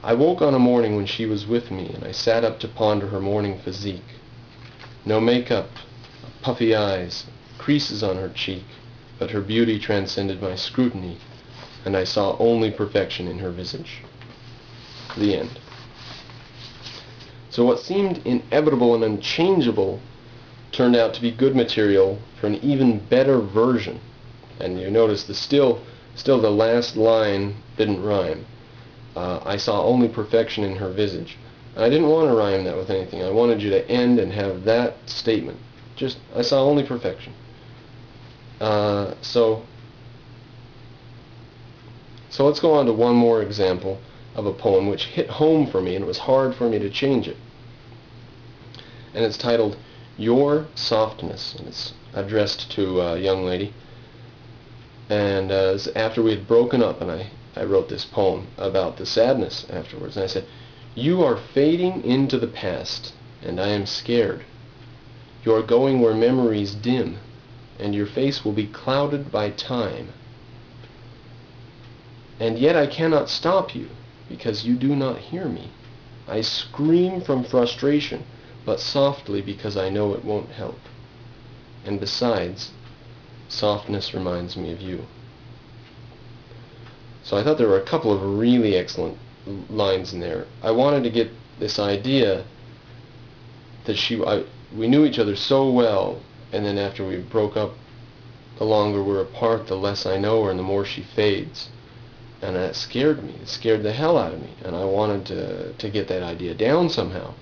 I woke on a morning when she was with me, and I sat up to ponder her morning physique. No makeup, puffy eyes, creases on her cheek, but her beauty transcended my scrutiny, and I saw only perfection in her visage. The end. So what seemed inevitable and unchangeable turned out to be good material for an even better version. And you notice still the last line didn't rhyme. I saw only perfection in her visage. I didn't want to rhyme that with anything. I wanted you to end and have that statement. Just, I saw only perfection. So let's go on to one more example of a poem which hit home for me, and it was hard for me to change it. And it's titled Your Softness, and it's addressed to a young lady. And after we had broken up, and I wrote this poem about the sadness afterwards, and I said, you are fading into the past, and I am scared. You are going where memories dim, and your face will be clouded by time. And yet I cannot stop you, because you do not hear me. I scream from frustration, but softly because I know it won't help. And besides, softness reminds me of you. So I thought there were a couple of really excellent lines in there. I wanted to get this idea that we knew each other so well, and then after we broke up, the longer we're apart, the less I know her and the more she fades. And that scared me. It scared the hell out of me. And I wanted to get that idea down somehow.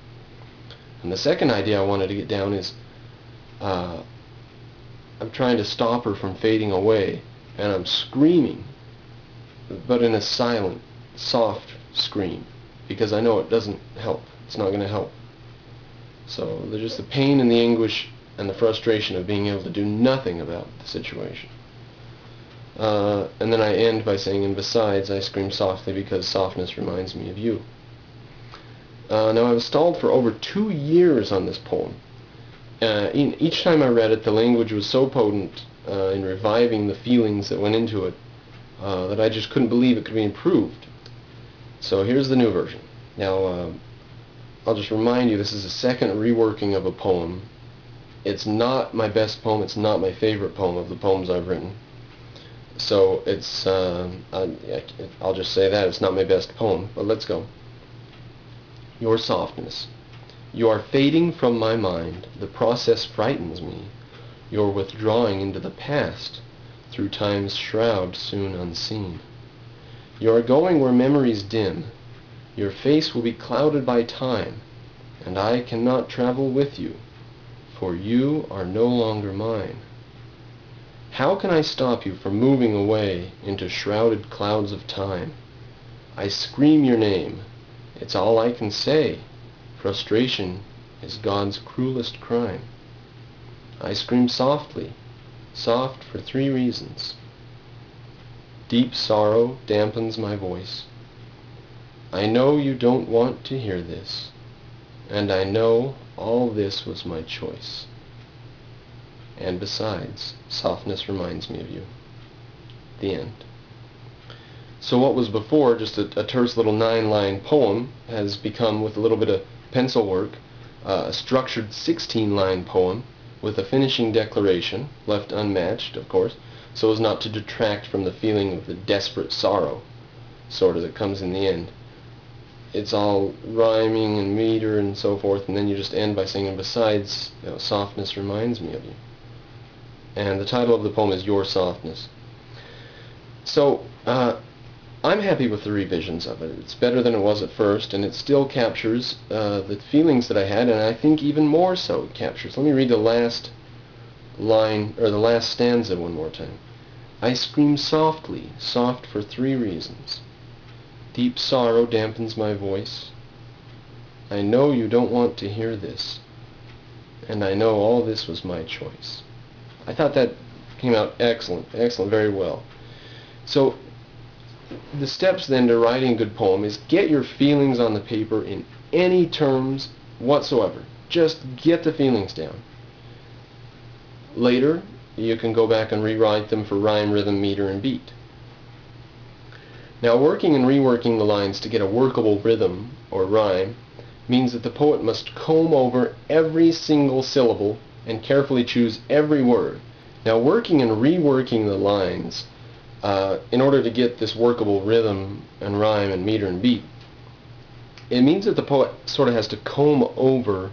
And the second idea I wanted to get down is I'm trying to stop her from fading away, and I'm screaming, but in a silent, soft scream, because I know it doesn't help. It's not going to help. So there's just the pain and the anguish and the frustration of being able to do nothing about the situation. And then I end by saying, and besides, I scream softly because softness reminds me of you. Now I was stalled for over 2 years on this poem. Each time I read it, the language was so potent in reviving the feelings that went into it that I just couldn't believe it could be improved. So here's the new version. Now I'll just remind you, this is a second reworking of a poem. It's not my best poem, it's not my favorite poem of the poems I've written. So it's, I'll just say that, it's not my best poem, but let's go. Your softness. You are fading from my mind, the process frightens me. You're withdrawing into the past, through time's shroud soon unseen. You are going where memories dim, your face will be clouded by time, and I cannot travel with you, for you are no longer mine. How can I stop you from moving away into shrouded clouds of time? I scream your name, it's all I can say. Frustration is God's cruelest crime. I scream softly, soft for 3 reasons. Deep sorrow dampens my voice. I know you don't want to hear this, and I know all this was my choice. And besides, softness reminds me of you. The end. So what was before just a terse little 9-line poem has become, with a little bit of pencil work, a structured 16-line poem with a finishing declaration, left unmatched, of course, so as not to detract from the feeling of the desperate sorrow, sort of, that comes in the end. It's all rhyming and meter and so forth, and then you just end by saying, and besides, softness reminds me of you. And the title of the poem is Your Softness. So, I'm happy with the revisions of it. It's better than it was at first, and it still captures the feelings that I had, and I think even more so it captures. Let me read the last line, or the last stanza one more time. I scream softly, soft for 3 reasons. Deep sorrow dampens my voice. I know you don't want to hear this, and I know all this was my choice. I thought that came out excellent, very well. So the steps then to writing a good poem is get your feelings on the paper in any terms whatsoever. Just get the feelings down. Later, you can go back and rewrite them for rhyme, rhythm, meter, and beat. Now, working and reworking the lines to get a workable rhythm or rhyme means that the poet must comb over every single syllable and carefully choose every word. Now, working and reworking the lines in order to get this workable rhythm and rhyme and meter and beat, it means that the poet sort of has to comb over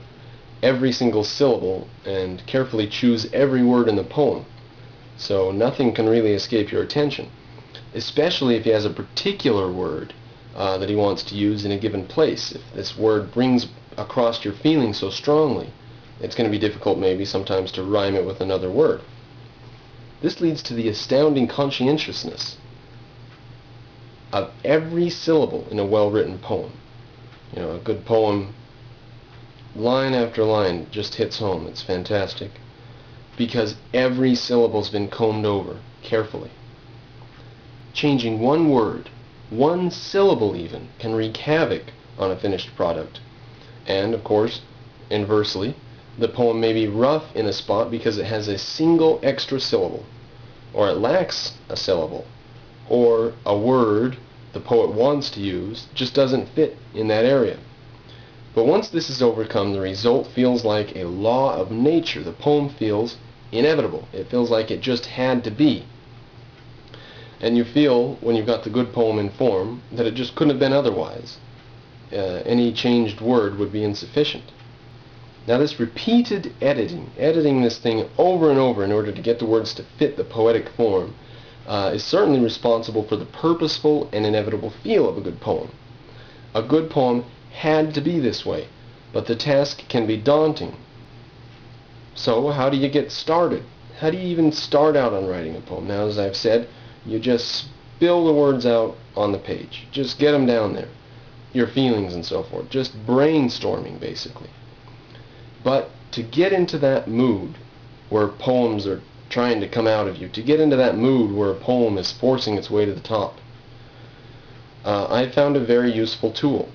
every single syllable and carefully choose every word in the poem, so nothing can really escape your attention, especially if he has a particular word that he wants to use in a given place. If this word brings across your feelings so strongly, it's going to be difficult maybe sometimes to rhyme it with another word. This leads to the astounding conscientiousness of every syllable in a well-written poem. You know, a good poem, line after line, just hits home. It's fantastic because every syllable's been combed over carefully. Changing one word, one syllable even, can wreak havoc on a finished product. And, of course, inversely, the poem may be rough in a spot because it has a single extra syllable, or it lacks a syllable, or a word the poet wants to use just doesn't fit in that area. But once this is overcome, the result feels like a law of nature. The poem feels inevitable. It feels like it just had to be. And you feel, when you've got the good poem in form, that it just couldn't have been otherwise. Any changed word would be insufficient. Now, this repeated editing this thing over and over in order to get the words to fit the poetic form, is certainly responsible for the purposeful and inevitable feel of a good poem. A good poem had to be this way, but the task can be daunting. So, how do you get started? How do you even start out on writing a poem? Now, as I've said, you just spill the words out on the page. Just get them down there. Your feelings and so forth. Just brainstorming, basically. But to get into that mood where poems are trying to come out of you, to get into that mood where a poem is forcing its way to the top, I found a very useful tool.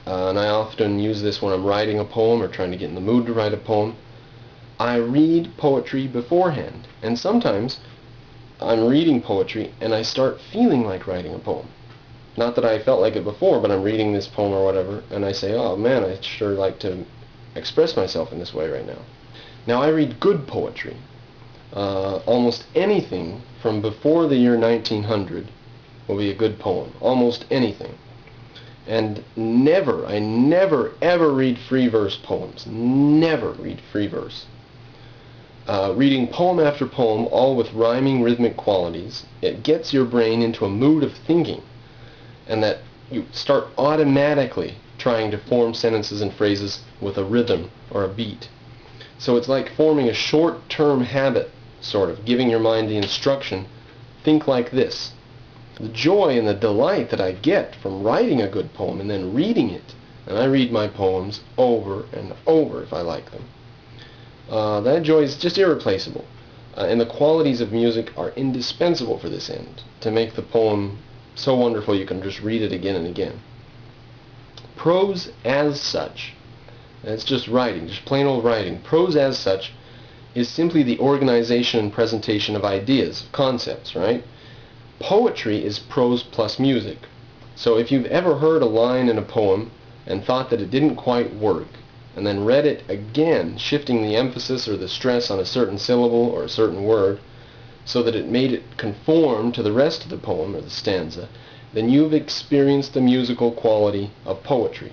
And I often use this when I'm writing a poem or trying to get in the mood to write a poem. I read poetry beforehand, and sometimes I'm reading poetry and I start feeling like writing a poem. Not that I felt like it before, but I'm reading this poem or whatever, and I say, oh man, I'd sure like to express myself in this way right now. Now, I read good poetry. Almost anything from before the year 1900 will be a good poem. Almost anything. And I never ever read free verse poems. Never read free verse. Reading poem after poem, all with rhyming rhythmic qualities, it gets your brain into a mood of thinking, and that you start automatically trying to form sentences and phrases with a rhythm or a beat. So it's like forming a short-term habit, sort of, giving your mind the instruction, think like this. The joy and the delight that I get from writing a good poem and then reading it, and I read my poems over and over if I like them, that joy is just irreplaceable. And the qualities of music are indispensable for this end, to make the poem so wonderful you can just read it again and again. Prose as such, and it's just writing, just plain old writing. Prose as such is simply the organization and presentation of ideas, of concepts, right? Poetry is prose plus music. So if you've ever heard a line in a poem and thought that it didn't quite work, and then read it again, shifting the emphasis or the stress on a certain syllable or a certain word, so that it made it conform to the rest of the poem or the stanza, then you've experienced the musical quality of poetry.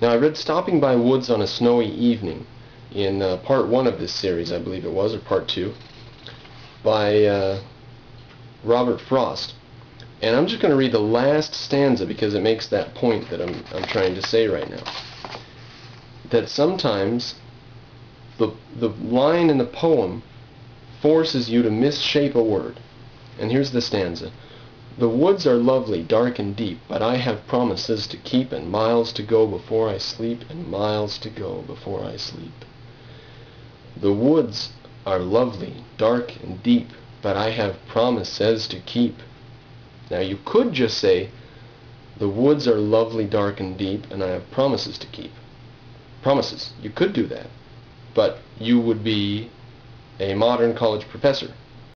Now, I read Stopping by Woods on a Snowy Evening in part 1 of this series, I believe it was, or part 2, by Robert Frost. And I'm just going to read the last stanza because it makes that point that I'm trying to say right now. That sometimes the line in the poem forces you to misshape a word. And here's the stanza. The woods are lovely, dark and deep, but I have promises to keep, and miles to go before I sleep, and miles to go before I sleep. The woods are lovely, dark and deep, but I have promises to keep. Now, you could just say, the woods are lovely, dark and deep, and I have promises to keep. Promises. You could do that, but you would be a modern college professor.